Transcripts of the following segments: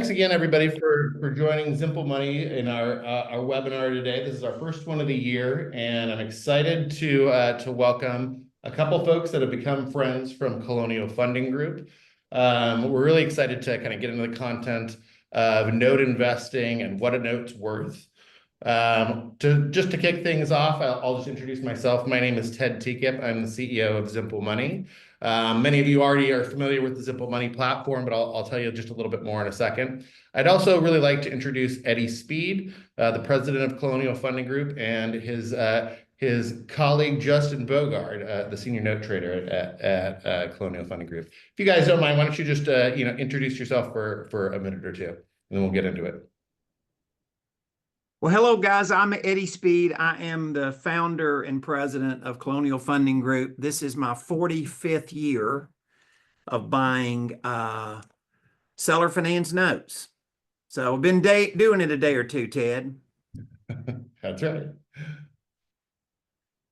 thanks again, everybody, for joining Simple Money in our webinar today. This is our first one of the year, and I'm excited to welcome a couple folks that have become friends from Colonial Funding Group. We're really excited to kind of get into the content of note investing and what a note's worth. Just to kick things off, I'll just introduce myself. My name is Ted Teacup. I'm the CEO of Simple Money. Many of you already are familiar with the Simple Money platform, but I'll tell you just a little bit more in a second. I'd also really like to introduce Eddie Spped, the president of Colonial Funding Group, and his colleague Justin Bogard, the senior note trader at Colonial Funding Group. If you guys don't mind, why don't you just introduce yourself for a minute or two, and then we'll get into it. Well, hello, guys. I'm Eddie Spped. I am the founder and president of Colonial Funding Group. This is my 45th year of buying seller finance notes. So I've been doing it a day or two, Ted. That's right.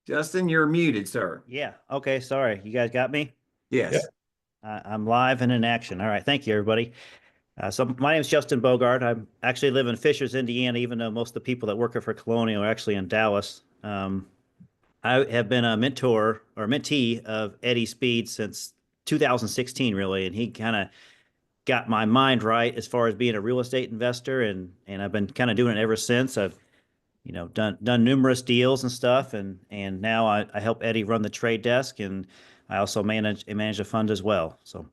Justin, you're muted, sir. Yeah. Okay. Sorry. You guys got me? Yes. Yeah. I'm live and in action. All right. Thank you, everybody. So my name is Justin Bogard. I actually live in Fishers, Indiana, even though most of the people that work for Colonial are actually in Dallas. I have been a mentor or mentee of Eddie Spped since 2016, really, and he kind of got my mind right as far as being a real estate investor, and I've been kind of doing it ever since. I've done numerous deals and stuff, and now I help Eddie run the trade desk, and I also manage a fund as well. So.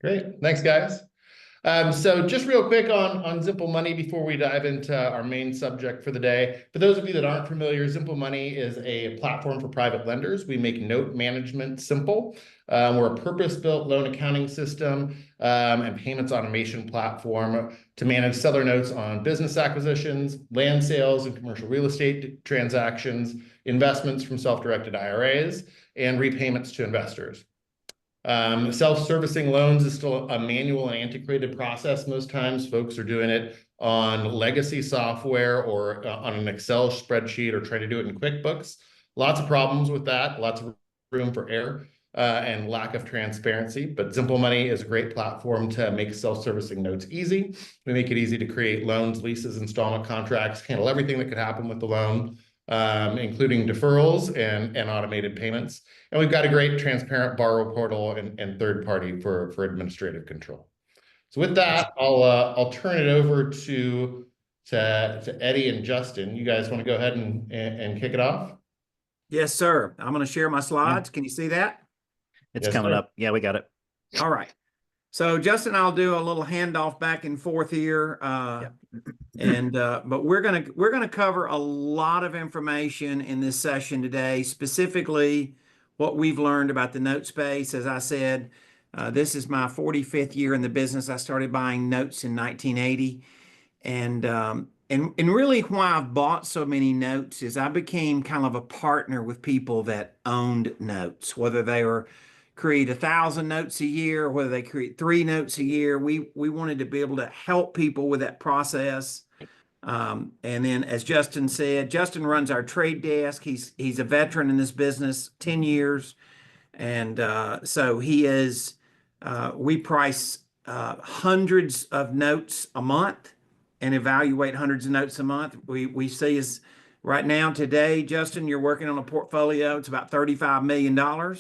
Great. Thanks, guys. So just real quick on Simple Money before we dive into our main subject for the day. For those of you that aren't familiar, Simple Money is a platform for private lenders. We make note management simple. We're a purpose-built loan accounting system and payments automation platform to manage seller notes on business acquisitions, land sales and commercial real estate transactions, investments from self-directed IRAs, and repayments to investors. Self-servicing loans is still a manual and antiquated process. Most times folks are doing it on legacy software or on an Excel spreadsheet or trying to do it in QuickBooks. Lots of problems with that, lots of room for error and lack of transparency. But Simple Money is a great platform to make self-servicing notes easy. We make it easy to create loans, leases, installment contracts, handle everything that could happen with the loan, including deferrals and automated payments. And we've got a great transparent borrower portal and third party for administrative control. So with that, I'll turn it over to Eddie and Justin. You guys want to go ahead and kick it off? Yes, sir. I'm going to share my slides. Yeah. Can you see that? It's coming up. Yeah, we got it. All right. So Justin, I'll do a little handoff back and forth here, but we're gonna cover a lot of information in this session today, specifically what we've learned about the note space. As I said, this is my 45th year in the business. I started buying notes in 1980, and really why I've bought so many notes is I became kind of a partner with people that owned notes, whether they were create 1,000 notes a year, whether they create 3 notes a year. We wanted to be able to help people with that process. And then, as Justin said, Justin runs our trade desk. He's a veteran in this business, 10 years. And so he is, we price hundreds of notes a month and evaluate hundreds of notes a month. We see is right now today, Justin, you're working on a portfolio. It's about $35 million.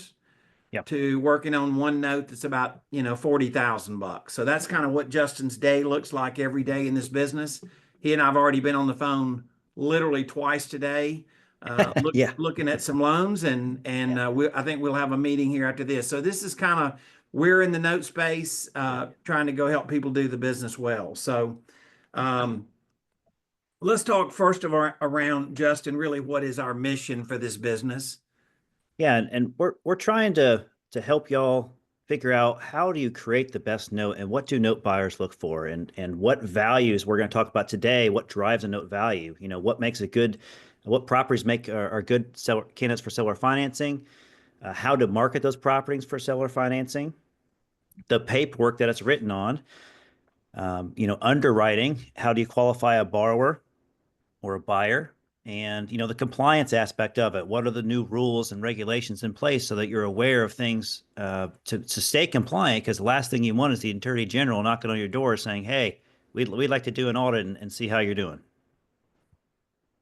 Yep. To working on one note that's about, $40,000. So that's kind of what Justin's day looks like every day in this business. He and I've already been on the phone literally twice today, looking at some loans, and I think we'll have a meeting here after this. So this is kind of, we're in the note space, trying to go help people do the business well. So let's talk first of all around, Justin, really what is our mission for this business? Yeah, and we're trying to help y'all figure out how do you create the best note and what do note buyers look for, and what values we're going to talk about today, what drives a note value, what makes a good, what properties are good seller candidates for seller financing, how to market those properties for seller financing, the paperwork that it's written on, underwriting, how do you qualify a borrower or a buyer, and the compliance aspect of it. What are the new rules and regulations in place so that you're aware of things to stay compliant? Because the last thing you want is the Attorney General knocking on your door saying, "Hey, we'd like to do an audit and see how you're doing."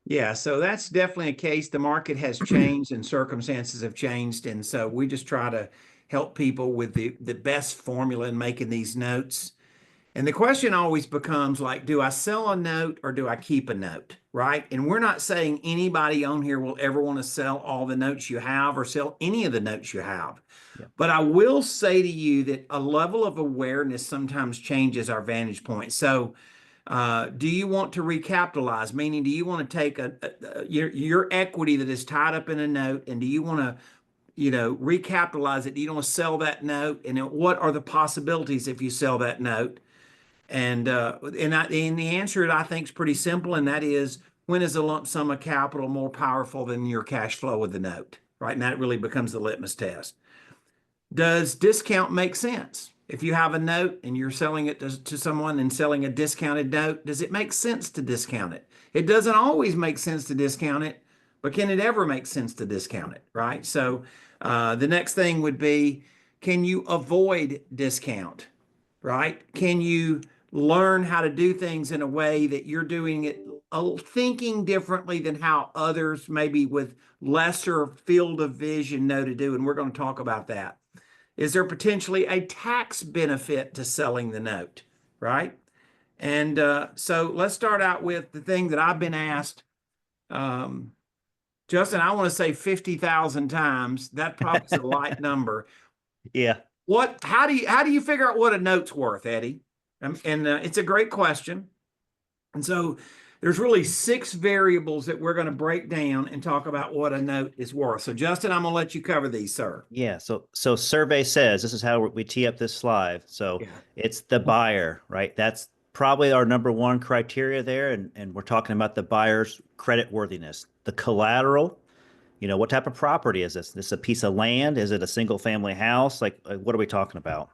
Yeah, so that's definitely a case. The market has changed and circumstances have changed. And so we just try to help people with the best formula in making these notes. And the question always becomes like, do I sell a note or do I keep a note? Right. And we're not saying anybody on here will ever want to sell all the notes you have or sell any of the notes you have. Yep. But I will say to you that a level of awareness sometimes changes our vantage point. So, do you want to recapitalize? Meaning, do you want to take your equity that is tied up in a note, and do you want to, recapitalize it? Do you want to sell that note? And what are the possibilities if you sell that note? And the answer, I think, is pretty simple, and that is, when is a lump sum of capital more powerful than your cash flow of the note? Right, and that really becomes the litmus test. Does discount make sense? If you have a note and you're selling it to someone and selling a discounted note, does it make sense to discount it? It doesn't always make sense to discount it, but can it ever make sense to discount it, right? So the next thing would be, can you avoid discount, right? Can you learn how to do things in a way that you're doing it, thinking differently than how others maybe with lesser field of vision know to do? And we're going to talk about that. Is there potentially a tax benefit to selling the note, right? And so let's start out with the thing that I've been asked. Justin, I want to say 50,000 times. That probably is a light number. Yeah. How do you figure out what a note's worth, Eddie? And it's a great question. And so there's really 6 variables that we're going to break down and talk about what a note is worth. So Justin, I'm going to let you cover these, sir. Yeah. So survey says this is how we tee up this slide. So Yeah. it's the buyer, right? That's probably our number one criteria there. And we're talking about the buyer's credit worthiness, the collateral. What type of property is this? This a piece of land? Is it a single family house? Like what are we talking about?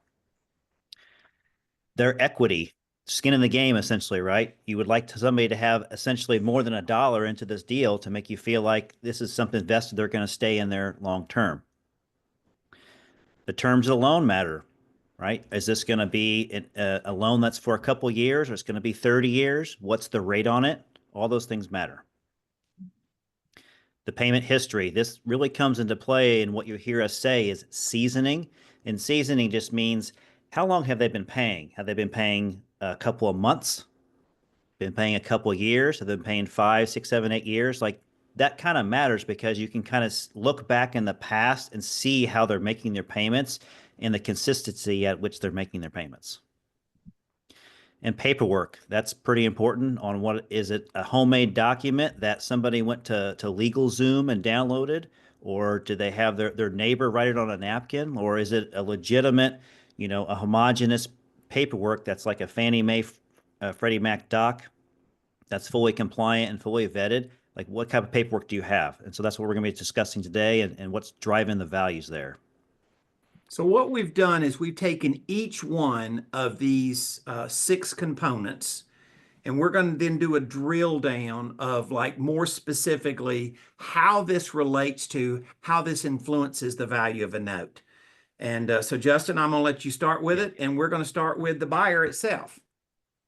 Their equity, skin in the game, essentially, right? You would like somebody to have essentially more than $1 into this deal to make you feel like this is something vested, they're going to stay in there long term. The terms of the loan matter, right? Is this going to be a loan that's for a couple years, or it's going to be 30 years? What's the rate on it? All those things matter. The payment history, this really comes into play, and what you hear us say is seasoning. And seasoning just means, how long have they been paying? Have they been paying a couple of months? Been paying a couple of years? Have they been paying 5, 6, 7, 8 years? Like that kind of matters, because you can kind of look back in the past and see how they're making their payments and the consistency at which they're making their payments. And paperwork, that's pretty important. On what is it, a homemade document that somebody went to LegalZoom and downloaded, or do they have their neighbor write it on a napkin, or is it a legitimate, a homogeneous paperwork that's like a Fannie Mae, Freddie Mac doc that's fully compliant and fully vetted? Like what type of paperwork do you have? And so that's what we're going to be discussing today, and what's driving the values there. So what we've done is we've taken each one of these 6 components, and we're going to then do a drill down of like more specifically how this relates to how this influences the value of a note. And so Justin, I'm going to let you start with it, and we're going to start with the buyer itself.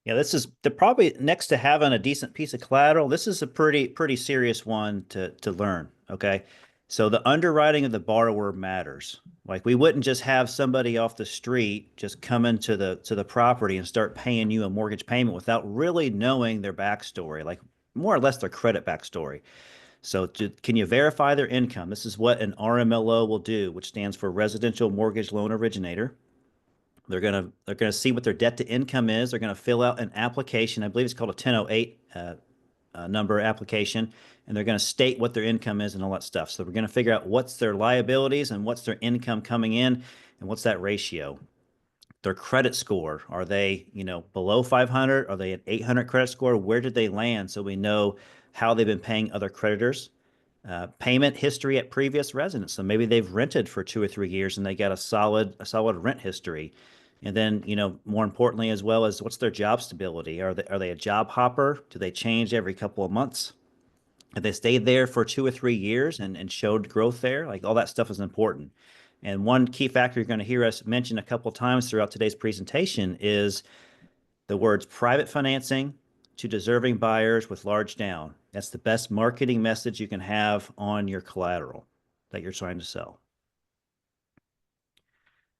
Yeah, this is probably next to having a decent piece of collateral. This is a pretty serious one to learn. Okay. So the underwriting of the borrower matters. Like we wouldn't just have somebody off the street just come into the property and start paying you a mortgage payment without really knowing their backstory, like more or less their credit backstory. So can you verify their income? This is what an RMLO will do, which stands for Residential Mortgage Loan Originator. They're gonna see what their debt to income is. They're gonna fill out an application. I believe it's called a 1008 number application, and they're going to state what their income is and all that stuff. So we're going to figure out what's their liabilities and what's their income coming in, and what's that ratio. Their credit score, are they below 500? Are they an 800 credit score? Where did they land, so we know how they've been paying other creditors? Payment history at previous residence. So maybe they've rented for 2 or 3 years and they got a solid rent history. And then, more importantly, as well, as what's their job stability? Are they a job hopper? Do they change every couple of months? if they stayed there for 2 or 3 years and showed growth there, like all that stuff is important. And one key factor you're going to hear us mention a couple of times throughout today's presentation is the words private financing to deserving buyers with large down. That's the best marketing message you can have on your collateral that you're trying to sell.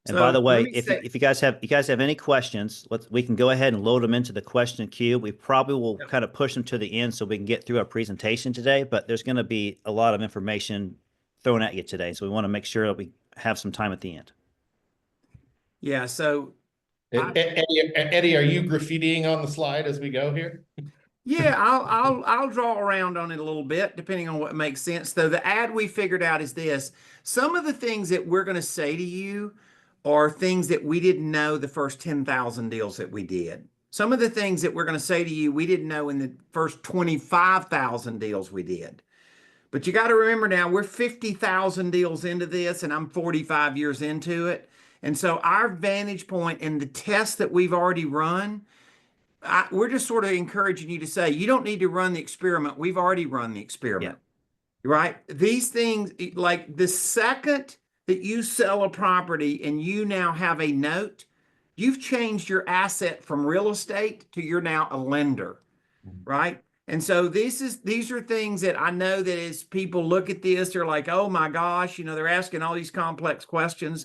And by the way, if you guys have any questions, we can go ahead and load them into the question queue. We probably will kind of push them to the end so we can get through our presentation today, but there's going to be a lot of information thrown at you today. So we want to make sure that we have some time at the end. Yeah. So Eddie, are you graffitiing on the slide as we go here? yeah, I'll draw around on it a little bit, depending on what makes sense. Though the ad we figured out is this: some of the things that we're going to say to you are things that we didn't know the first 10,000 deals that we did. Some of the things that we're going to say to you, we didn't know in the first 25,000 deals we did. But you got to remember now, we're 50,000 deals into this, and I'm 45 years into it. And so our vantage point and the tests that we've already run, we're just sort of encouraging you to say, you don't need to run the experiment. We've already run the experiment, right? These things, like the second that you sell a property and you now have a note, you've changed your asset from real estate to you're now a lender, right? And so these are things that I know that as people look at this, they're like, oh my gosh, they're asking all these complex questions.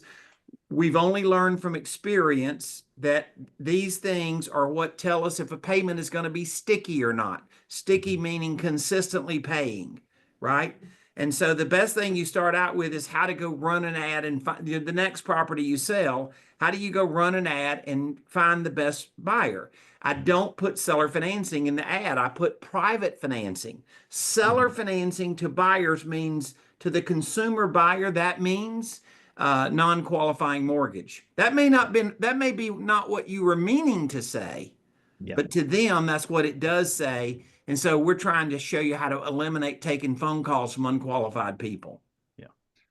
We've only learned from experience that these things are what tell us if a payment is going to be sticky or not. Sticky meaning consistently paying, right? And so the best thing you start out with is how to go run an ad and find the next property you sell. How do you go run an ad and find the best buyer? I don't put seller financing in the ad. I put private financing. Seller financing to buyers means to the consumer buyer, that means non-qualifying mortgage. That may be not what you were meaning to say, but to them, that's what it does say. And so we're trying to show you how to eliminate taking phone calls from unqualified people. Yeah.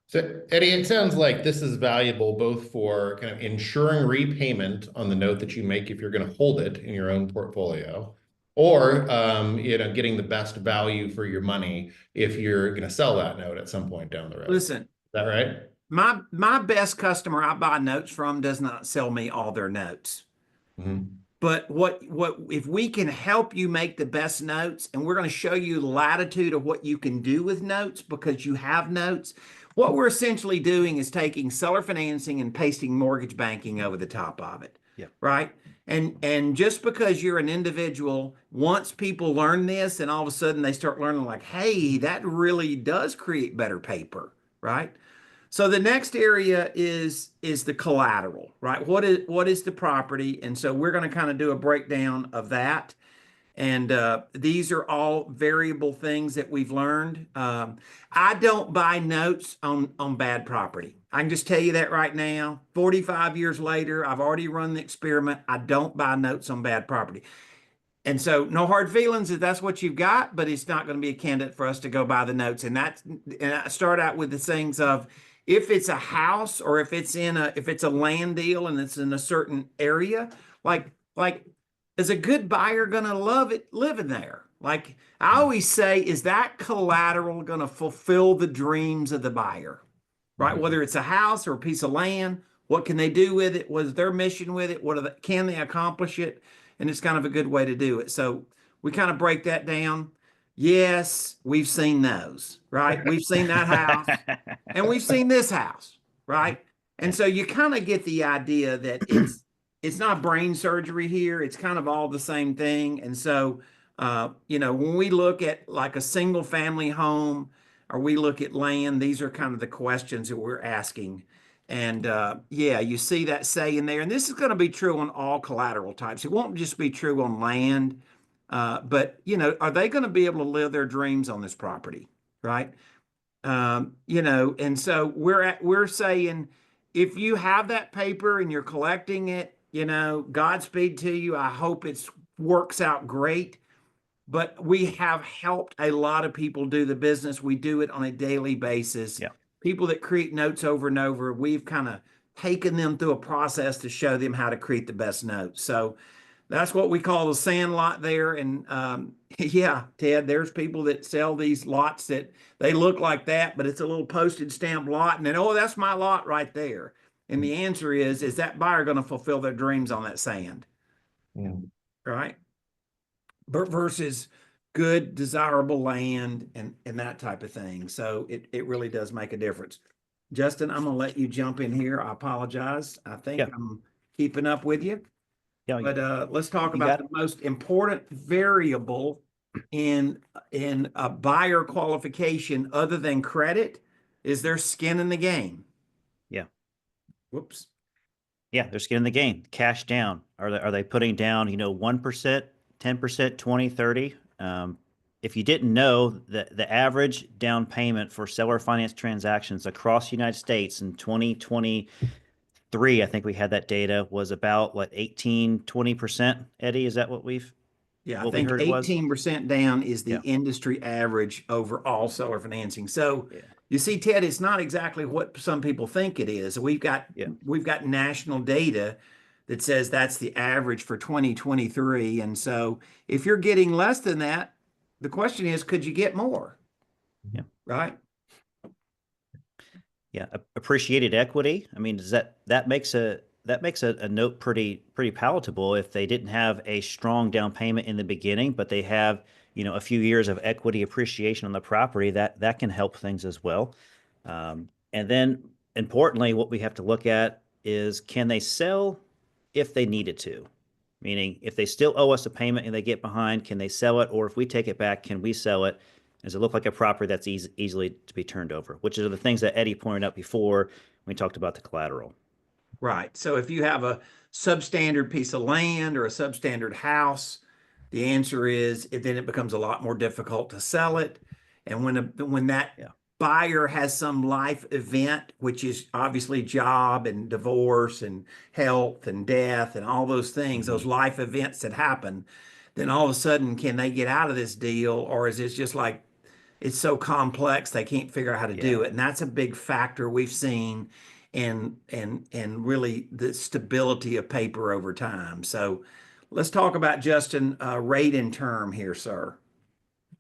So Eddie, it sounds like this is valuable both for kind of ensuring repayment on the note that you make if you're going to hold it in your own portfolio, or getting the best value for your money if you're going to sell that note at some point down the road. Listen, is that right? My best customer I buy notes from does not sell me all their notes. But what if we can help you make the best notes, and we're going to show you the latitude of what you can do with notes because you have notes. What we're essentially doing is taking seller financing and pasting mortgage banking over the top of it. Right. And just because you're an individual, once people learn this and all of a sudden they start learning like, hey, that really does create better paper. Right. So the next area is the collateral, right? What is the property? And so we're going to kind of do a breakdown of that. And these are all variable things that we've learned. I don't buy notes on bad property. I can just tell you that right now. 45 years later, I've already run the experiment. I don't buy notes on bad property. And so no hard feelings if that's what you've got, but it's not going to be a candidate for us to go buy the notes. And I start out with the things of, if it's a house or if it's a land deal and it's in a certain area, like is a good buyer gonna love it living there? Like I always say, is that collateral gonna fulfill the dreams of the buyer, right? Whether it's a house or a piece of land, what can they do with it? What is their mission with it? Can they accomplish it? And it's kind of a good way to do it. So we kind of break that down. Yes, we've seen those, right? We've seen that house and we've seen this house, right? And so you kind of get the idea that it's not brain surgery here. It's kind of all the same thing. And so, when we look at like a single family home or we look at land, these are kind of the questions that we're asking. And you see that say in there, and this is going to be true on all collateral types. It won't just be true on land. But are they going to be able to live their dreams on this property? Right. And so we're saying, if you have that paper and you're collecting it, Godspeed to you. I hope it works out great, but we have helped a lot of people do the business. We do it on a daily basis. People that create notes over and over, we've kind of taken them through a process to show them how to create the best notes. So That's what we call the sand lot there. And yeah, Ted, there's people that sell these lots that they look like that, but it's a little postage stamp lot. And then, oh, that's my lot right there. And the answer is that buyer going to fulfill their dreams on that sand? Mm. Right? Versus good, desirable land and that type of thing. So it really does make a difference. Justin, I'm going to let you jump in here. I apologize. I think I'm keeping up with you. Yeah, But let's talk you about got the most important variable in a buyer qualification other than credit is their skin in the game. yeah. Whoops. Yeah, they're skin in the game. Cash down. Are they putting down, 1%, 10%, 20, 30? If you didn't know, the average down payment for seller finance transactions across the United States in 2023, I think we had that data, was about what, 18, 20%. Eddie, is that what we I think heard it was? 18% down is the Yeah. industry average over all seller financing. So Yeah. you see, Ted, it's not exactly what some people think it is. We've got national data that says that's the average for 2023. And so if you're getting less than that, the question is, could you get more? Yeah. Right? Yeah, appreciated equity. I mean, does that makes a note pretty palatable if they didn't have a strong down payment in the beginning, but they have, a few years of equity appreciation on the property, that can help things as well. And then importantly, what we have to look at is, can they sell if they needed to? Meaning, if they still owe us a payment and they get behind, can they sell it? Or if we take it back, can we sell it? Does it look like a property that's easily to be turned over? Which are the things that Eddie pointed out before when we talked about the collateral. Right. So if you have a substandard piece of land or a substandard house, the answer is then it becomes a lot more difficult to sell it. And when that buyer has some life event, which is obviously job and divorce and health and death and all those things, those life events that happen, then all of a sudden, can they get out of this deal? Or is it just like, it's so complex they can't figure out how to do it? And that's a big factor we've seen and really the stability of paper over time. So let's talk about, Justin, rate and term here, sir.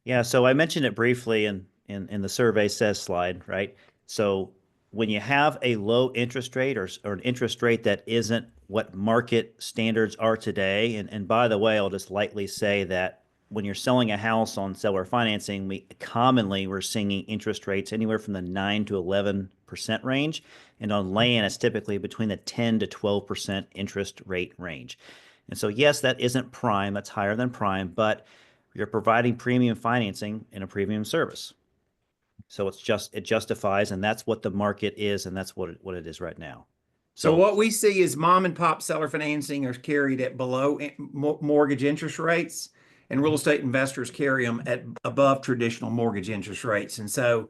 Yeah, so I mentioned it briefly in the survey says slide, right? So when you have a low interest rate or an interest rate that isn't what market standards are today, and by the way, I'll just lightly say that when you're selling a house on seller financing, we're seeing interest rates anywhere from the 9 to 11% range, and on land, it's typically between the 10 to 12% interest rate range. And so, yes, that isn't prime; that's higher than prime, but you're providing premium financing in a premium service. So it justifies, and that's what the market is, and that's what it is right now. So what we see is mom and pop seller financing are carried at below mortgage interest rates, and real estate investors carry them at above traditional mortgage interest rates. And so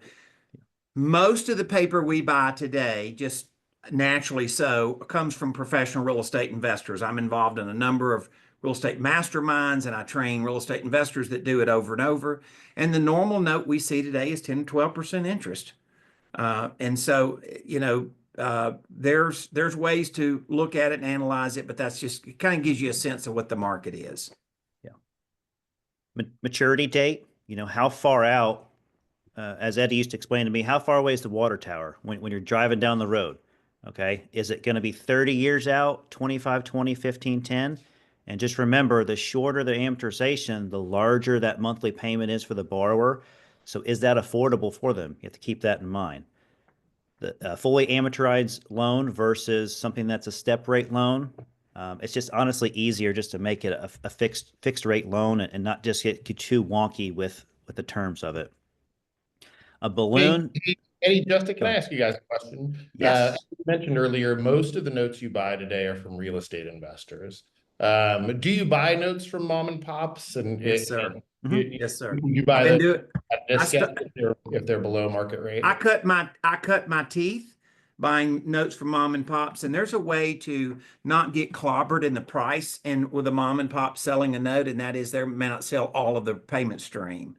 most of the paper we buy today, just naturally so, comes from professional real estate investors. I'm involved in a number of real estate masterminds, and I train real estate investors that do it over and over. And the normal note we see today is 10 to 12% interest. And so, there's ways to look at it and analyze it, but that's just, it kind of gives you a sense of what the market is. Yeah. Maturity date, how far out, as Eddie used to explain to me, how far away is the water tower when you're driving down the road? Okay. Is it going to be 30 years out, 25, 20, 15, 10? And just remember, the shorter the amortization, the larger that monthly payment is for the borrower. So is that affordable for them? You have to keep that in mind. The fully amortized loan versus something that's a step rate loan. It's just honestly easier just to make it a fixed rate loan and not just get too wonky with the terms of it. A balloon. Hey, Justin, can I ask you guys a question? Yes. As you mentioned earlier, most of the notes you buy today are from real estate investors. Do you buy notes from mom and pops? And Yes, sir. Yes, sir. You buy I've been them at discount if they're below market rate? I cut my teeth buying notes from mom and pops, and there's a way to not get clobbered in the price and with a mom and pop selling a note, and that is they may not sell all of the payment stream.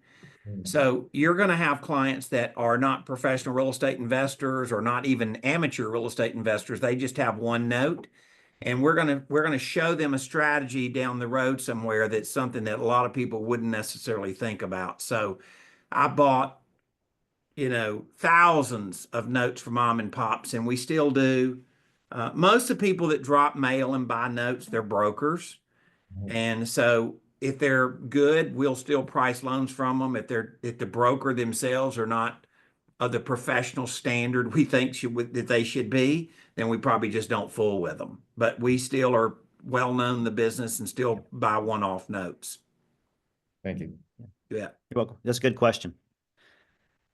So you're going to have clients that are not professional real estate investors or not even amateur real estate investors. They just have one note. And we're gonna show them a strategy down the road somewhere that's something that a lot of people wouldn't necessarily think about. So I bought, thousands of notes for mom and pops, and we still do. Most of the people that drop mail and buy notes, they're brokers. And so if they're good, we'll still price loans from them. If the broker themselves are not of the professional standard we think that they should be, then we probably just don't fool with them. But we still are well known in the business and still buy one-off notes. Thank you. Yeah. You're welcome. That's a good question.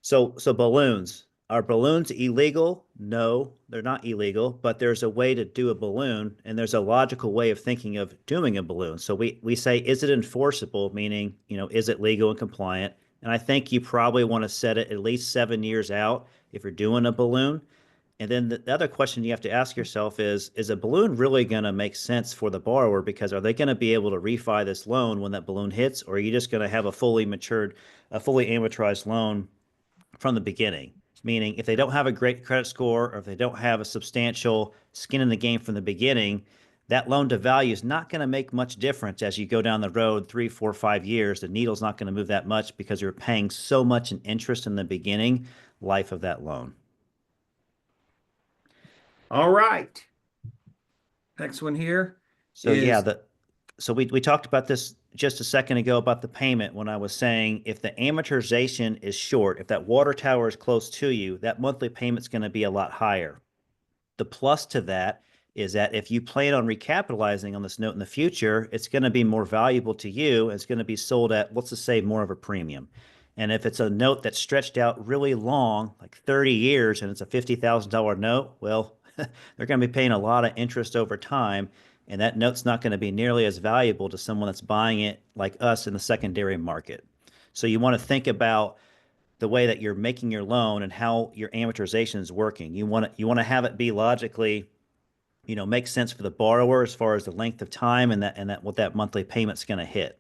So balloons. Are balloons illegal? No, they're not illegal, but there's a way to do a balloon, and there's a logical way of thinking of doing a balloon. So we say, is it enforceable? Meaning, is it legal and compliant? And I think you probably want to set it at least 7 years out if you're doing a balloon. And then the other question you have to ask yourself is a balloon really going to make sense for the borrower? Because are they going to be able to refi this loan when that balloon hits, or are you just going to have a fully amortized loan from the beginning? Meaning, if they don't have a great credit score, or if they don't have a substantial skin in the game from the beginning, that loan to value is not going to make much difference as you go down the road 3, 4, 5 years. The needle's not going to move that much because you're paying so much in interest in the beginning life of that loan. All right. Next one here. So so we talked about this just a second ago about the payment, when I was saying if the amortization is short, if that water tower is close to you, that monthly payment's going to be a lot higher. The plus to that is that if you plan on recapitalizing on this note in the future, it's going to be more valuable to you. It's going to be sold at, let's just say, more of a premium. And if it's a note that's stretched out really long, like 30 years, and it's a $50,000 note, well, they're going to be paying a lot of interest over time. And that note's not going to be nearly as valuable to someone that's buying it like us in the secondary market. So you want to think about the way that you're making your loan and how your amortization is working. You want to have it be logically, make sense for the borrower as far as the length of time and what that monthly payment's going to hit.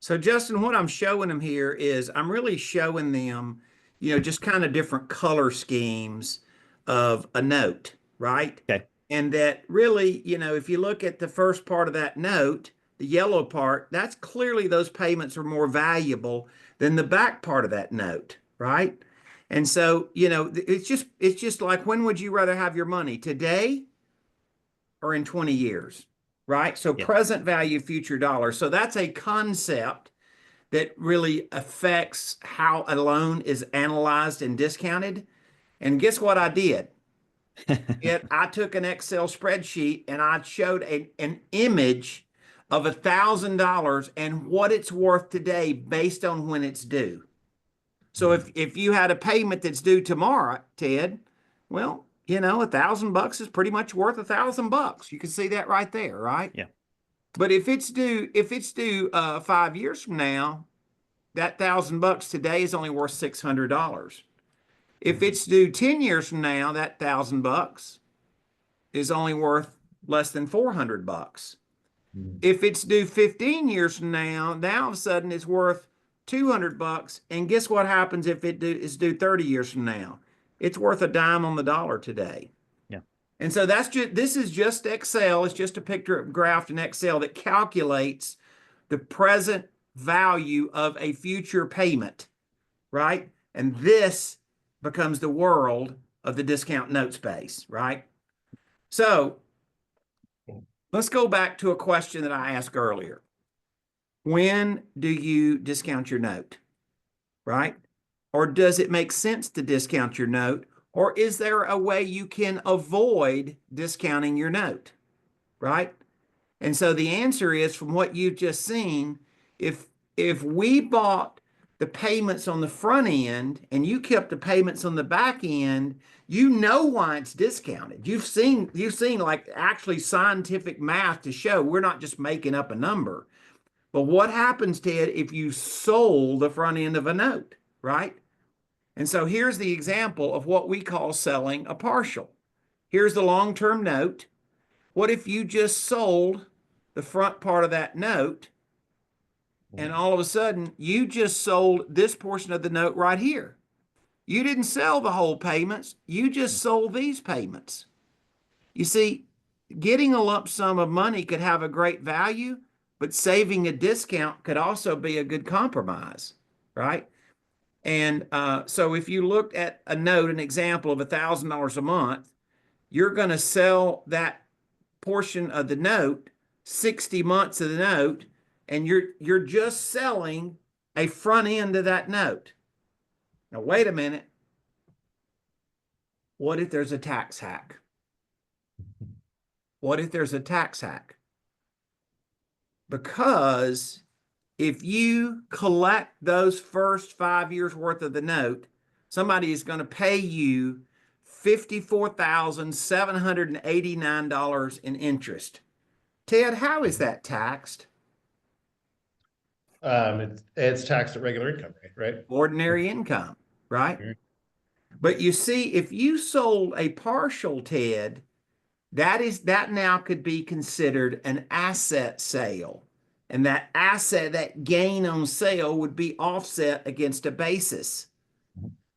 So Justin, what I'm showing them here is I'm really showing them, just kind of different color schemes of a note, right? Okay. And that really, if you look at the first part of that note, the yellow part, that's clearly those payments are more valuable than the back part of that note, right? And so, it's just like, when would you rather have your money, today or in 20 years, right? So present value, future dollar. So that's a concept that really affects how a loan is analyzed and discounted. And guess what I did? I took an Excel spreadsheet and I showed an image of $1,000 and what it's worth today based on when it's due. So if you had a payment that's due tomorrow, Ted, well, $1,000 is pretty much worth $1,000. You can see that right there, right? Yeah. But if it's due 5 years from now, that $1,000 today is only worth $600. If it's due 10 years from now, that $1,000 is only worth less than $400. If it's due 15 years from now all of a sudden it's worth $200. And guess what happens if is due 30 years from now? It's worth a dime on the dollar today. Yeah. And so this is just Excel. It's just a picture graph in Excel that calculates the present value of a future payment, right? And this becomes the world of the discount note space, right? So let's go back to a question that I asked earlier. When do you discount your note, right? Or does it make sense to discount your note? Or is there a way you can avoid discounting your note, right? And so the answer is, from what you've just seen, if we bought the payments on the front end and you kept the payments on the back end, why it's discounted. You've seen like actually scientific math to show we're not just making up a number. But what happens, Ted, if you sold the front end of a note, right? And so here's the example of what we call selling a partial. Here's the long-term note. What if you just sold the front part of that note, and all of a sudden you just sold this portion of the note right here? You didn't sell the whole payments. You just sold these payments. You see, getting a lump sum of money could have a great value, but saving a discount could also be a good compromise, right? And so if you looked at a note, an example of $1,000 a month, you're going to sell that portion of the note, 60 months of the note, and you're just selling a front end of that note. Now, wait a minute. What if there's a tax hack? What if there's a tax hack? Because if you collect those first 5 years worth of the note, somebody is going to pay you $54,789 in interest. Ted, how is that taxed? It's taxed at regular income rate, right? Ordinary income, right? Mhm. But you see, if you sold a partial, Ted, that now could be considered an asset sale. And that asset, that gain on sale would be offset against a basis.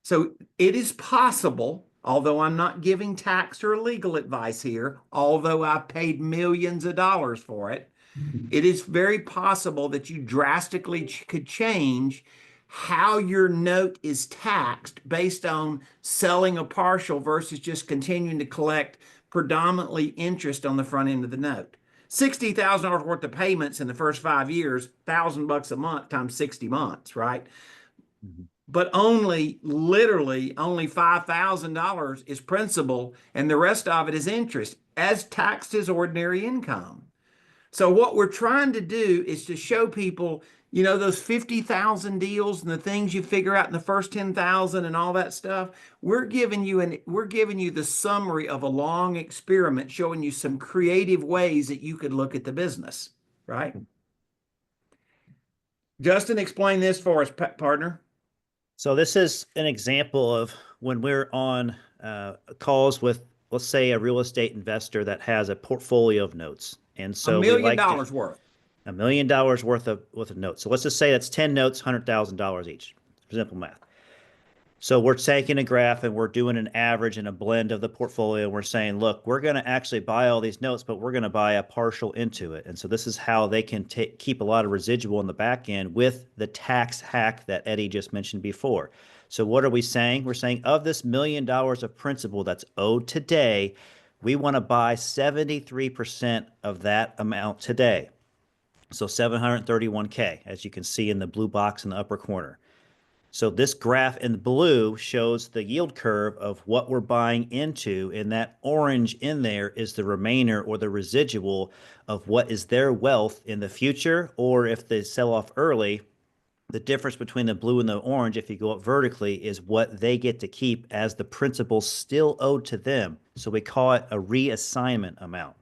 So it is possible, although I'm not giving tax or legal advice here, although I paid millions of dollars for it, it is very possible that you drastically could change how your note is taxed based on selling a partial versus just continuing to collect predominantly interest on the front end of the note. $60,000 worth of payments in the first 5 years, $1,000 a month times 60 months, right? Mhm. But literally only $5,000 is principal, and the rest of it is interest, as taxed as ordinary income. So what we're trying to do is to show people, those 50,000 deals and the things you figure out in the first 10,000 and all that stuff. We're giving you the summary of a long experiment, showing you some creative ways that you could look at the business, right? Justin, explain this for us, partner. So this is an example of when we're on calls with, let's say, a real estate investor that has a portfolio of notes. And so $1 million worth. $1 million worth of notes. So let's just say that's 10 notes, $100,000 each. Simple math. So we're taking a graph and we're doing an average and a blend of the portfolio. We're saying, look, we're going to actually buy all these notes, but we're going to buy a partial into it. And so this is how they can keep a lot of residual in the back end with the tax hack that Eddie just mentioned before. So what are we saying? We're saying of this $1 million of principal that's owed today, we want to buy 73% of that amount today. So 731K, as you can see in the blue box in the upper corner. So this graph in blue shows the yield curve of what we're buying into, and that orange in there is the remainder or the residual of what is their wealth in the future, or if they sell off early, the difference between the blue and the orange, if you go up vertically, is what they get to keep as the principal still owed to them. So we call it a reassignment amount.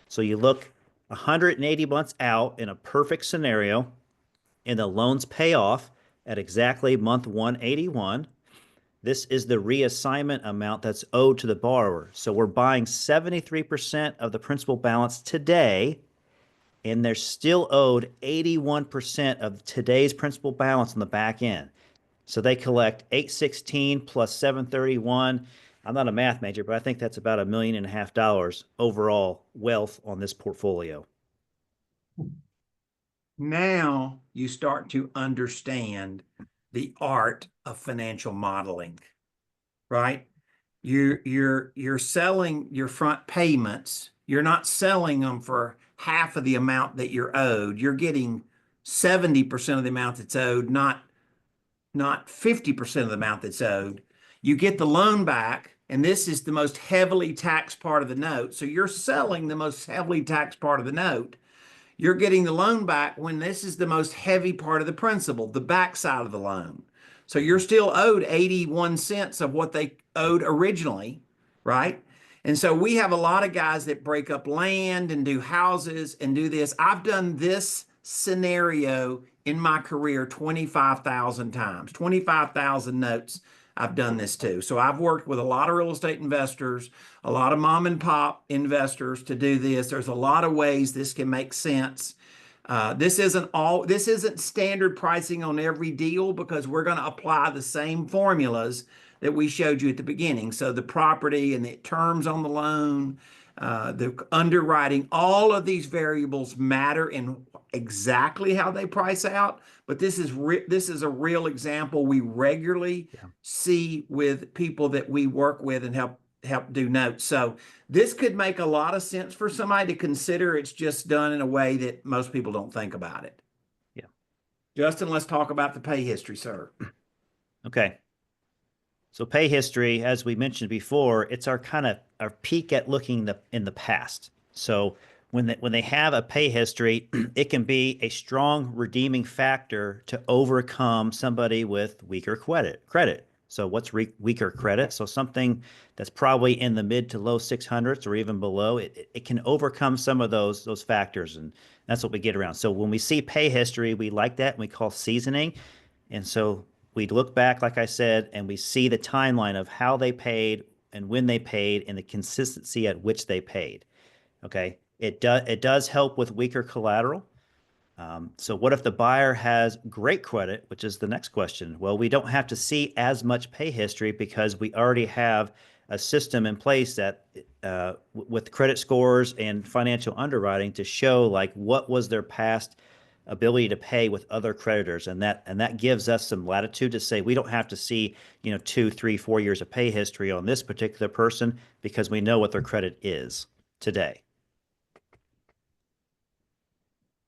So you look 180 months out in a perfect scenario, and the loans pay off at exactly month 181. This is the reassignment amount that's owed to the borrower. So we're buying 73% of the principal balance today, and they're still owed 81% of today's principal balance on the back end. So they collect 816 plus 731. I'm not a math major, but I think that's about $1.5 million overall wealth on this portfolio. Now you start to understand the art of financial modeling, right? You're selling your front payments. You're not selling them for half of the amount that you're owed. You're getting 70% of the amount that's owed, not 50% of the amount that's owed. You get the loan back, and this is the most heavily taxed part of the note. So you're selling the most heavily taxed part of the note. You're getting the loan back when this is the most heavy part of the principal, the backside of the loan. So you're still owed 81 cents of what they owed originally, right? And so we have a lot of guys that break up land and do houses and do this. I've done this scenario in my career 25,000 times, 25,000 notes. I've done this too. So I've worked with a lot of real estate investors, a lot of mom and pop investors to do this. There's a lot of ways this can make sense. This isn't standard pricing on every deal, because we're going to apply the same formulas that we showed you at the beginning. So the property and the terms on the loan, the underwriting, all of these variables matter in exactly how they price out. But this is a real example we regularly see with people that we work with and help do notes. So this could make a lot of sense for somebody to consider. It's just done in a way that most people don't think about it. Yeah. Justin, let's talk about the pay history, sir. Okay. So pay history, as we mentioned before, it's our our peek at looking in the past. So when they have a pay history, it can be a strong redeeming factor to overcome somebody with weaker credit. So what's weaker credit? So something that's probably in the mid to low 600s or even below, it can overcome some of those factors, and that's what we get around. So when we see pay history, we like that, and we call seasoning. And so we look back, like I said, and we see the timeline of how they paid and when they paid and the consistency at which they paid. Okay. It does help with weaker collateral. So what if the buyer has great credit, which is the next question? Well, we don't have to see as much pay history because we already have a system in place that with credit scores and financial underwriting to show like what was their past ability to pay with other creditors, and that gives us some latitude to say we don't have to see 2, 3, 4 years of pay history on this particular person because we know what their credit is today.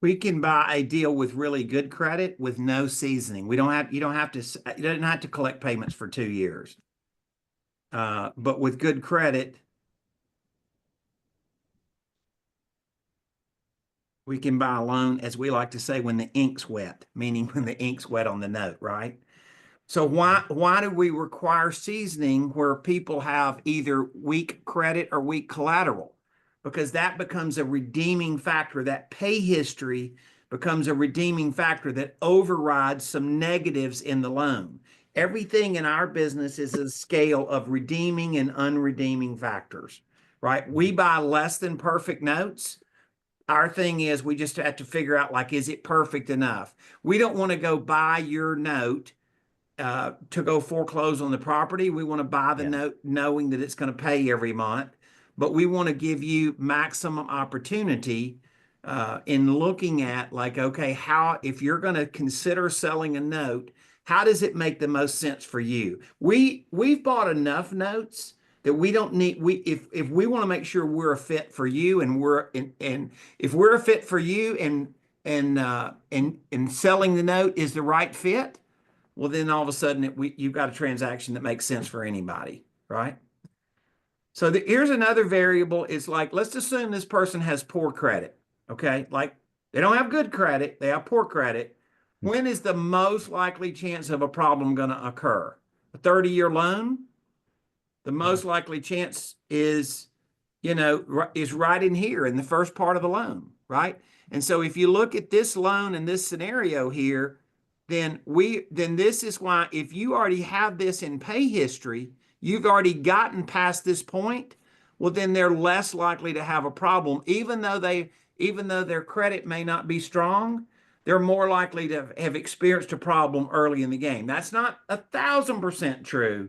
We can buy a deal with really good credit with no seasoning. You don't have to collect payments for 2 years. But with good credit, we can buy a loan, as we like to say, when the ink's wet, meaning when the ink's wet on the note, right? So why do we require seasoning where people have either weak credit or weak collateral? Because that becomes a redeeming factor. That pay history becomes a redeeming factor that overrides some negatives in the loan. Everything in our business is a scale of redeeming and unredeeming factors, right? We buy less than perfect notes. Our thing is we just have to figure out, like, is it perfect enough? We don't want to go buy your note to go foreclose on the property. We want to buy the note knowing that it's going to pay every month. But we want to give you maximum opportunity in looking at, like, okay, if you're going to consider selling a note, how does it make the most sense for you? We've bought enough notes that we don't need, if we want to make sure we're a fit for you, and if we're a fit for you and selling the note is the right fit, well, then all of a sudden you've got a transaction that makes sense for anybody, right? So here's another variable. It's like, let's assume this person has poor credit, okay? Like, they don't have good credit, they have poor credit. When is the most likely chance of a problem going to occur? A 30-year loan? The most likely chance is right in here in the first part of the loan, right? And so if you look at this loan and this scenario here, then this is why, if you already have this in pay history, you've already gotten past this point, well, then they're less likely to have a problem. Even though their credit may not be strong, they're more likely to have experienced a problem early in the game. That's not 1,000% true,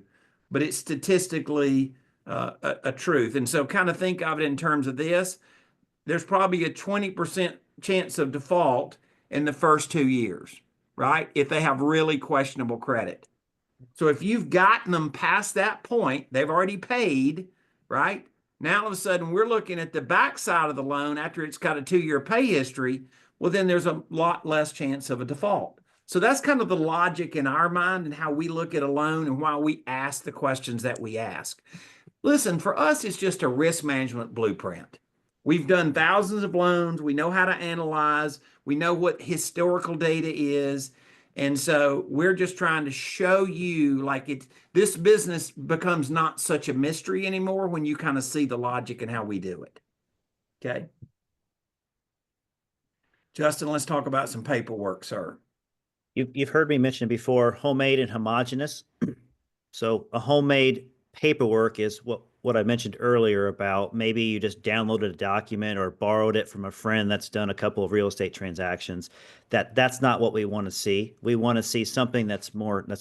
but it's statistically a truth. And so kind of think of it in terms of this. There's probably a 20% chance of default in the first 2 years, right? If they have really questionable credit. So if you've gotten them past that point, they've already paid, right? Now all of a sudden we're looking at the backside of the loan after it's got a 2-year pay history. Well, then there's a lot less chance of a default. So that's kind of the logic in our mind and how we look at a loan and why we ask the questions that we ask. Listen, for us, it's just a risk management blueprint. We've done thousands of loans. We know how to analyze. We know what historical data is. And so we're just trying to show you, like, this business becomes not such a mystery anymore when you kind of see the logic and how we do it. Okay. Justin, let's talk about some paperwork, sir. You've heard me mention before, homemade and homogeneous. So a homemade paperwork is what I mentioned earlier about maybe you just downloaded a document or borrowed it from a friend that's done a couple of real estate transactions. That's not what we want to see. We want to see something that's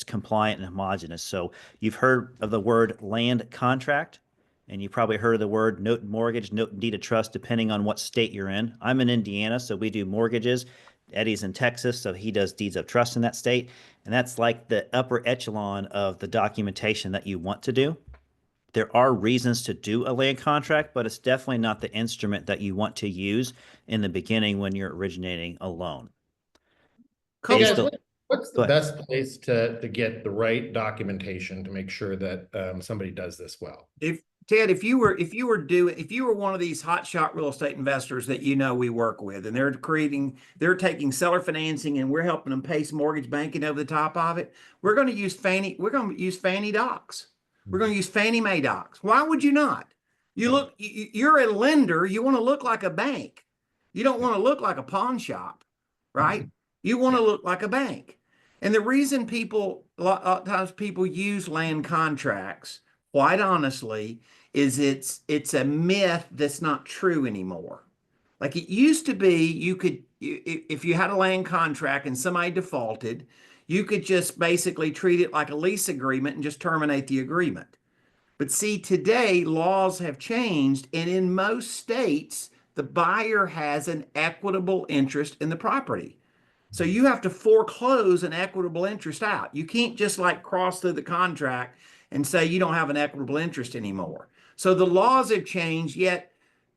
compliant and homogeneous. So you've heard of the word land contract. And you probably heard of the word note and mortgage, note and deed of trust, depending on what state you're in. I'm in Indiana, so we do mortgages. Eddie's in Texas, so he does deeds of trust in that state. And that's like the upper echelon of the documentation that you want to do. There are reasons to do a land contract, but it's definitely not the instrument that you want to use in the beginning when you're originating a loan. Hey Couple guys, Still, what's the go ahead. best place to get the right documentation to make sure that somebody does this well? If Ted, if you were one of these hotshot real estate investors that we work with, and they're taking seller financing, and we're helping them pay some mortgage banking over the top of it, we're going to use Fannie docs. We're going to use Fannie Mae docs. Why would you not? You're a lender. You want to look like a bank. You don't want to look like a pawn shop, right? You want to look like a bank. And the reason a lot of times people use land contracts, quite honestly, is it's a myth that's not true anymore. Like it used to be, if you had a land contract and somebody defaulted, you could just basically treat it like a lease agreement and just terminate the agreement. But see, today laws have changed, and in most states, the buyer has an equitable interest in the property. So you have to foreclose an equitable interest out. You can't just like cross through the contract and say you don't have an equitable interest anymore. So the laws have changed, yet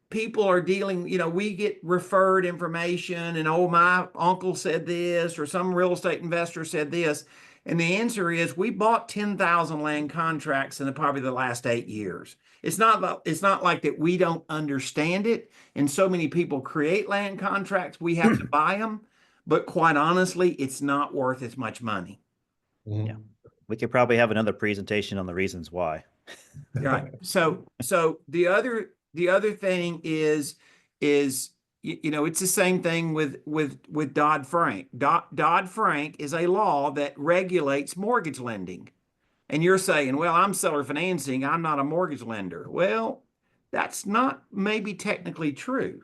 people are dealing, we get referred information and, oh, my uncle said this, or some real estate investor said this. And the answer is we bought 10,000 land contracts in probably the last 8 years. It's not like that we don't understand it. And so many people create land contracts, we have to buy them. But quite honestly, it's not worth as much money. Yeah. We could probably have another presentation on the reasons why. Right. So the other thing is it's the same thing with Dodd-Frank. Dodd-Frank is a law that regulates mortgage lending. And you're saying, well, I'm seller financing, I'm not a mortgage lender. Well, that's not maybe technically true,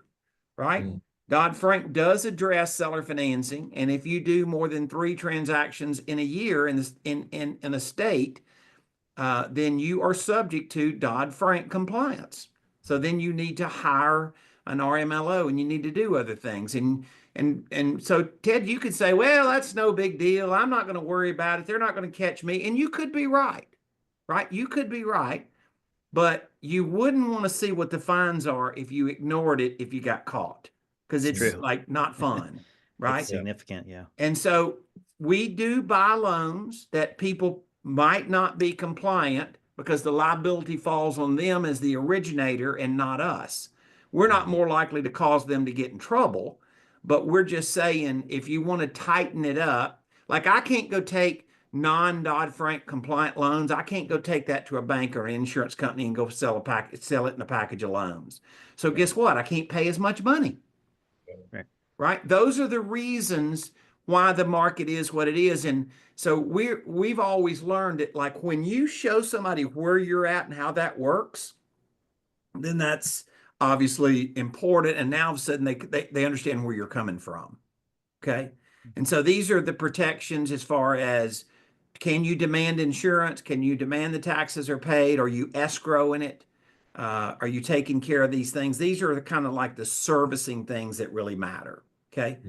right? Dodd-Frank does address seller financing, and if you do more than 3 transactions in a year in a state, then you are subject to Dodd-Frank compliance. So then you need to hire an RMLO, and you need to do other things. And so Ted, you could say, well, that's no big deal. I'm not going to worry about it. They're not going to catch me. And you could be right? You could be right, but you wouldn't want to see what the fines are if you ignored it if you got caught. Because it's True. like not fun, right? It's significant, yeah. And so we do buy loans that people might not be compliant because the liability falls on them as the originator and not us. We're not more likely to cause them to get in trouble, but we're just saying if you want to tighten it up, like I can't go take non-Dodd-Frank compliant loans. I can't go take that to a bank or an insurance company and go sell it in a package of loans. So guess what? I can't pay as much money. Right? Those are the reasons why the market is what it is. And so we've always learned it, like when you show somebody where you're at and how that works, then that's obviously important. And now all of a sudden they understand where you're coming from. Okay. And so these are the protections as far as, can you demand insurance? Can you demand the taxes are paid? Are you escrowing it? Are you taking care of these things? These are kind of like the servicing things that really matter. Okay.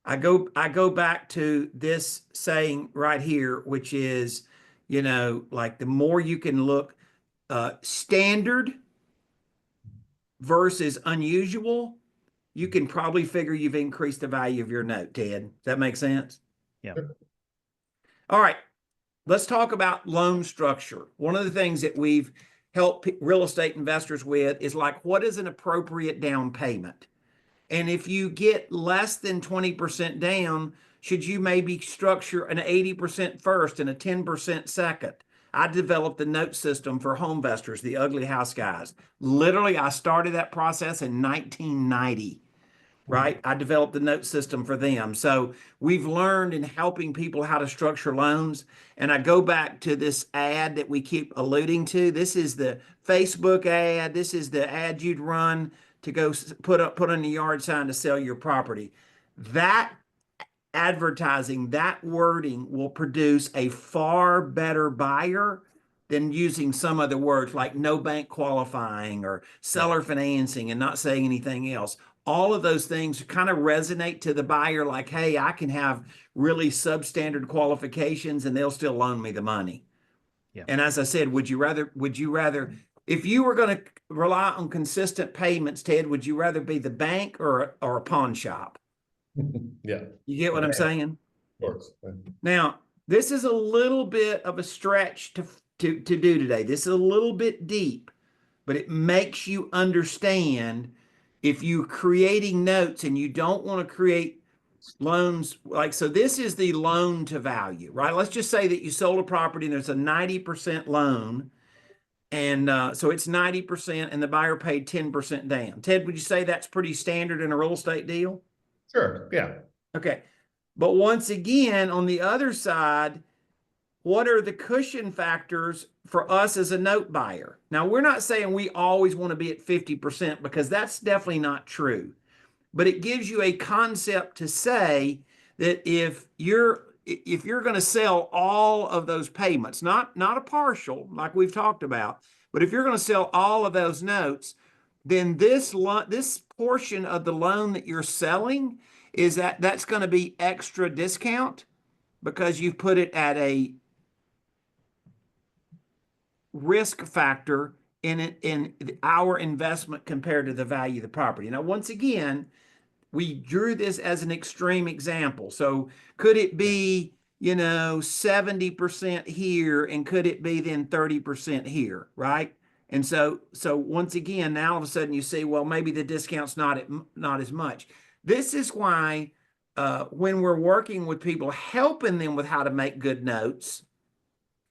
I go back to this saying right here, which is, like the more you can look standard versus unusual, you can probably figure you've increased the value of your note, Ted. Does that make sense? Yeah. All right. Let's talk about loan structure. One of the things that we've helped real estate investors with is like, what is an appropriate down payment? And if you get less than 20% down, should you maybe structure an 80% first and a 10% second? I developed the note system for home investors, the ugly house guys. Literally, I started that process in 1990, right? I developed the note system for them. So we've learned in helping people how to structure loans. And I go back to this ad that we keep alluding to. This is the Facebook ad. This is the ad you'd run to go put on the yard sign to sell your property. That advertising, that wording will produce a far better buyer than using some other words like no bank qualifying or seller financing and not saying anything else. All of those things kind of resonate to the buyer like, hey, I can have really substandard qualifications and they'll still loan me the money. Yeah. And as I said, would you rather, if you were going to rely on consistent payments, Ted, would you rather be the bank or a pawn shop? Yeah. You get what I'm saying? Of course. Now, this is a little bit of a stretch to do today. This is a little bit deep, but it makes you understand if you're creating notes and you don't want to create loans like, so this is the loan to value, right? Let's just say that you sold a property and there's a 90% loan. And so it's 90% and the buyer paid 10% down. Ted, would you say that's pretty standard in a real estate deal? Sure. Yeah. Okay. But once again, on the other side, what are the cushion factors for us as a note buyer? Now, we're not saying we always want to be at 50% because that's definitely not true. But it gives you a concept to say that if you're going to sell all of those payments, not a partial like we've talked about, but if you're going to sell all of those notes, then this portion of the loan that you're selling is that's going to be extra discount because you've put it at a risk factor in our investment compared to the value of the property. Now, once again, we drew this as an extreme example. So could it be, 70% here and could it be then 30% here, right? And so once again, now all of a sudden you see, well, maybe the discount's not as much. This is why when we're working with people, helping them with how to make good notes,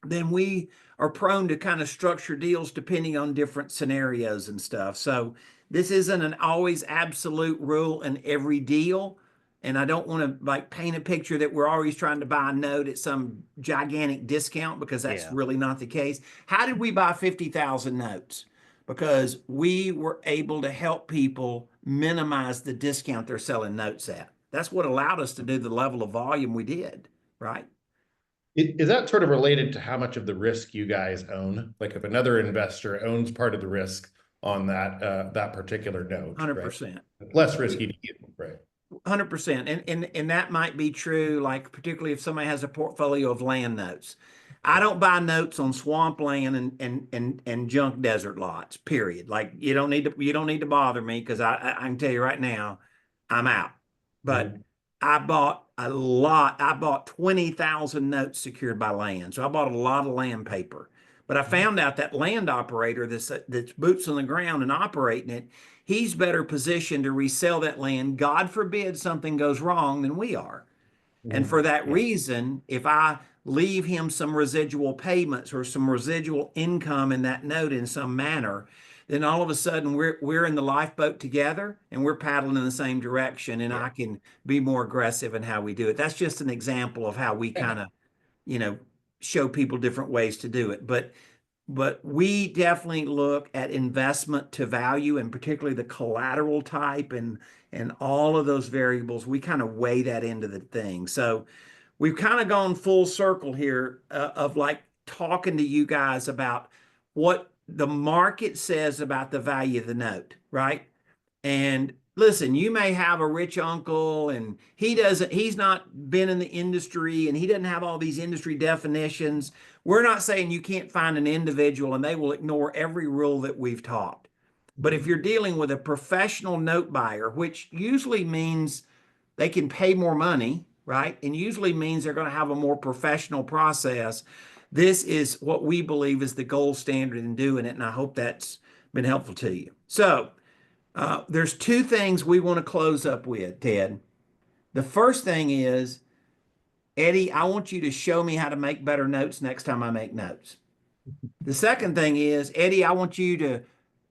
then we are prone to kind of structure deals depending on different scenarios and stuff. So this isn't an always absolute rule in every deal. And I don't want to like paint a picture that we're always trying to buy a note at some gigantic discount because that's really not the case. How did we buy 50,000 notes? Because we were able to help people minimize the discount they're selling notes at. That's what allowed us to do the level of volume we did, right? Is that sort of related to how much of the risk you guys own? Like if another investor owns part of the risk on that particular note, 100%. Right? Less risky to you, right? 100%. And that might be true, like particularly if somebody has a portfolio of land notes. I don't buy notes on swampland and junk desert lots, period. Like you don't need to bother me because I can tell you right now, I'm out. But I bought a lot. I bought 20,000 notes secured by land. So I bought a lot of land paper. But I found out that land operator that's boots on the ground and operating it, he's better positioned to resell that land. God forbid something goes wrong than we are. And for that reason, if I leave him some residual payments or some residual income in that note in some manner, then all of a sudden we're in the lifeboat together and we're paddling in the same direction and I can be more aggressive in how we do it. That's just an example of how we kind of, show people different ways to do it. But we definitely look at investment to value and particularly the collateral type and all of those variables. We kind of weigh that into the thing. So we've kind of gone full circle here of like talking to you guys about what the market says about the value of the note, right? And listen, you may have a rich uncle and he's not been in the industry and he doesn't have all these industry definitions. We're not saying you can't find an individual and they will ignore every rule that we've taught. But if you're dealing with a professional note buyer, which usually means they can pay more money, right? And usually means they're going to have a more professional process. This is what we believe is the gold standard in doing it. And I hope that's been helpful to you. So there's two things we want to close up with, Ted. The first thing is, Eddie, I want you to show me how to make better notes next time I make notes. The second thing is, Eddie, I want you to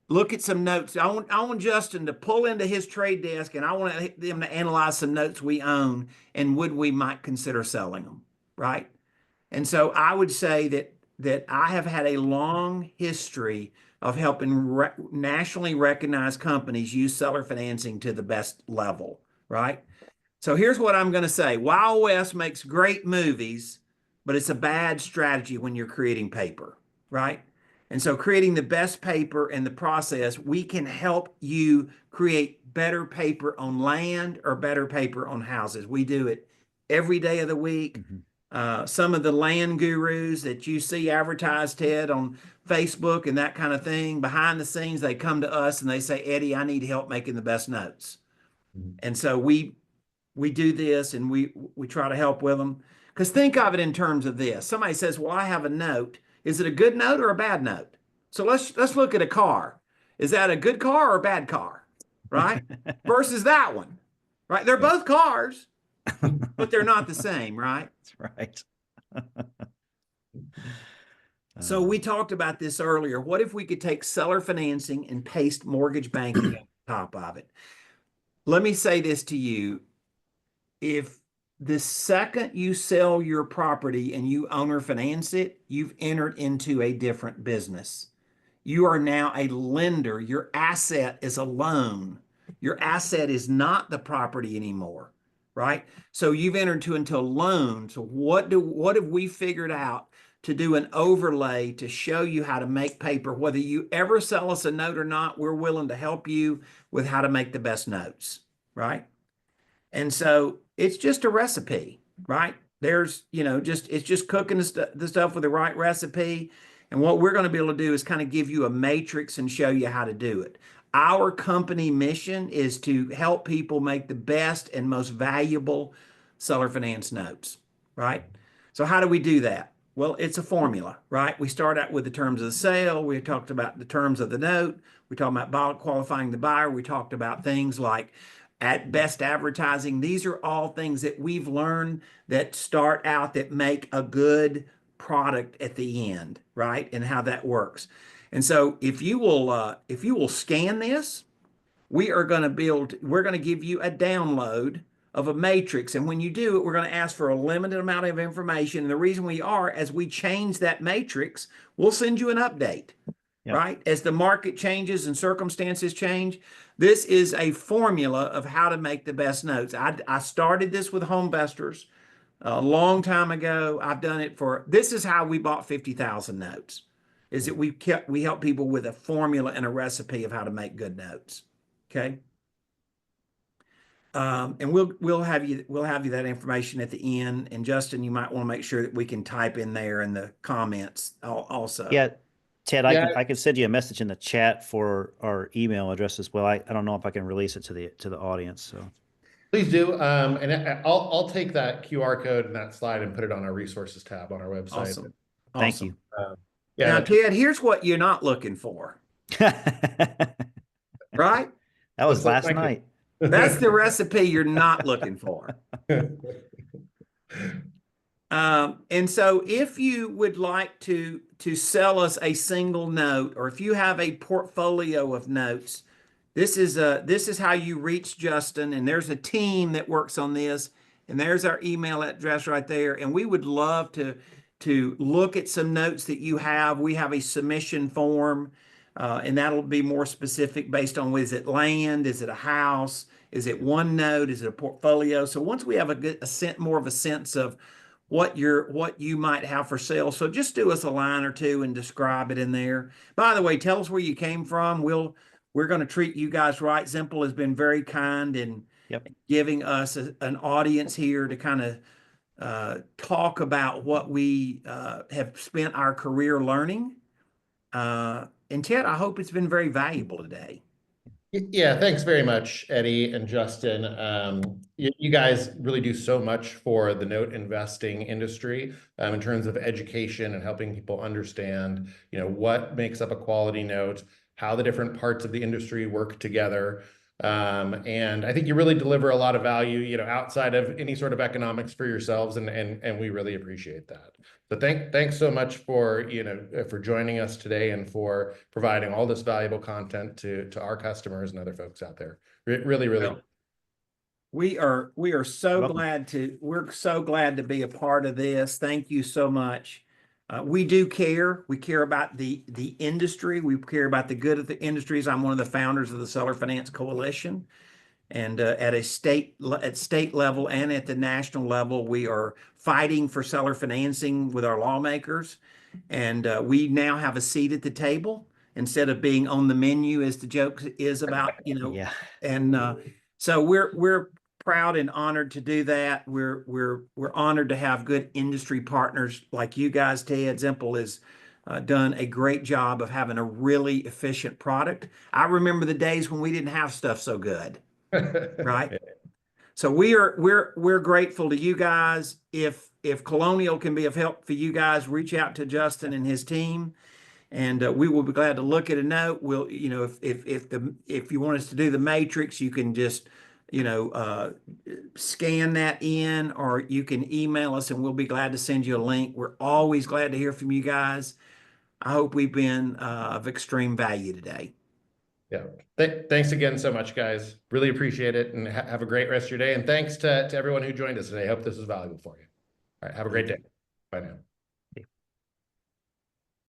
look at some notes. I want Justin to pull into his trade desk and I want them to analyze some notes we own and we might consider selling them, right? And so I would say that I have had a long history of helping nationally recognized companies use seller financing to the best level, right? So here's what I'm going to say. Wild West makes great movies, but it's a bad strategy when you're creating paper. right? And so creating the best paper in the process, we can help you create better paper on land or better paper on houses. We do it every day of the week. Some of the land gurus that you see advertised, Ted, on Facebook and that kind of thing, behind the scenes, they come to us and they say, Eddie, I need help making the best notes. And so we do this and we try to help with them. Because think of it in terms of this. Somebody says, well, I have a note. Is it a good note or a bad note? So let's look at a car. Is that a good car or a bad car? Right? Versus that one. Right? They're both cars, but they're not the same, right? That's right. So we talked about this earlier. What if we could take seller financing and paste mortgage banking on top of it? Let me say this to you. If the second you sell your property and you owner finance it, you've entered into a different business. You are now a lender. Your asset is a loan. Your asset is not the property anymore, right? So you've entered into a loan. So what have we figured out to do an overlay to show you how to make paper? Whether you ever sell us a note or not, we're willing to help you with how to make the best notes, right? And so it's just a recipe, right? There's, it's just cooking the stuff with the right recipe. And what we're going to be able to do is kind of give you a matrix and show you how to do it. Our company mission is to help people make the best and most valuable seller finance notes, right? So how do we do that? Well, it's a formula, right? We start out with the terms of the sale. We talked about the terms of the note. We talked about qualifying the buyer. We talked about things like at best advertising. These are all things that we've learned that start out that make a good product at the end, right? And how that works. And so if you will scan this, we're going to give you a download of a matrix. And when you do it, we're going to ask for a limited amount of information. And the reason we are, as we change that matrix, we'll send you an update, right? As the market changes and circumstances change. This is a formula of how to make the best notes. I started this with HomeVestors a long time ago. I've done it this is how we bought 50,000 notes, is that we help people with a formula and a recipe of how to make good notes. Okay. And we'll have you that information at the end. And Justin, you might want to make sure that we can type in there in the comments also. Yeah. Ted, I can send you a message in the chat for our email address as well. I don't know if I can release it to the audience. So please do. And I'll take that QR code and that slide and put it on our resources tab on our website. Awesome. Thank you. Now, Ted, here's what you're not looking for. Right? That was last night. That's the recipe you're not looking for. And so if you would like to sell us a single note, or if you have a portfolio of notes, this is how you reach Justin. And there's a team that works on this. And there's our email address right there. And we would love to look at some notes that you have. We have a submission form. And that'll be more specific based on, is it land? Is it a house? Is it one note? Is it a portfolio? So once we have more of a sense of what you might have for sale, so just do us a line or two and describe it in there. By the way, tell us where you came from. We're going to treat you guys right. Zimple has been very kind in giving us an audience here to kind of talk about what we have spent our career learning. And Ted, I hope it's been very valuable today. Yeah, thanks very much, Eddie and Justin. You guys really do so much for the note investing industry in terms of education and helping people understand, what makes up a quality note, how the different parts of the industry work together. And I think you really deliver a lot of value, outside of any sort of economics for yourselves, and we really appreciate that. So thanks so much for joining us today and for providing all this valuable content to our customers and other folks out there. Really. Well, we are so glad we're so glad to be a part of this. Thank you so much. We do care. We care about the industry. We care about the good of the industries. I'm one of the founders of the Seller Finance Coalition. And at state level and at the national level, we are fighting for seller financing with our lawmakers. And we now have a seat at the table instead of being on the menu, as the joke is about, Yeah. And so we're proud and honored to do that. We're honored to have good industry partners like you guys. Ted Zimple has done a great job of having a really efficient product. I remember the days when we didn't have stuff so good, right? So we're grateful to you guys. If Colonial can be of help for you guys, reach out to Justin and his team, and we will be glad to look at a note. We'll, if you want us to do the matrix, you can just, scan that in, or you can email us, and we'll be glad to send you a link. We're always glad to hear from you guys. I hope we've been of extreme value today. Yeah. Thanks again so much, guys. Really appreciate it, and have a great rest of your day. And thanks to everyone who joined us today. I hope this was valuable for you. All right. Have a great day. Bye now.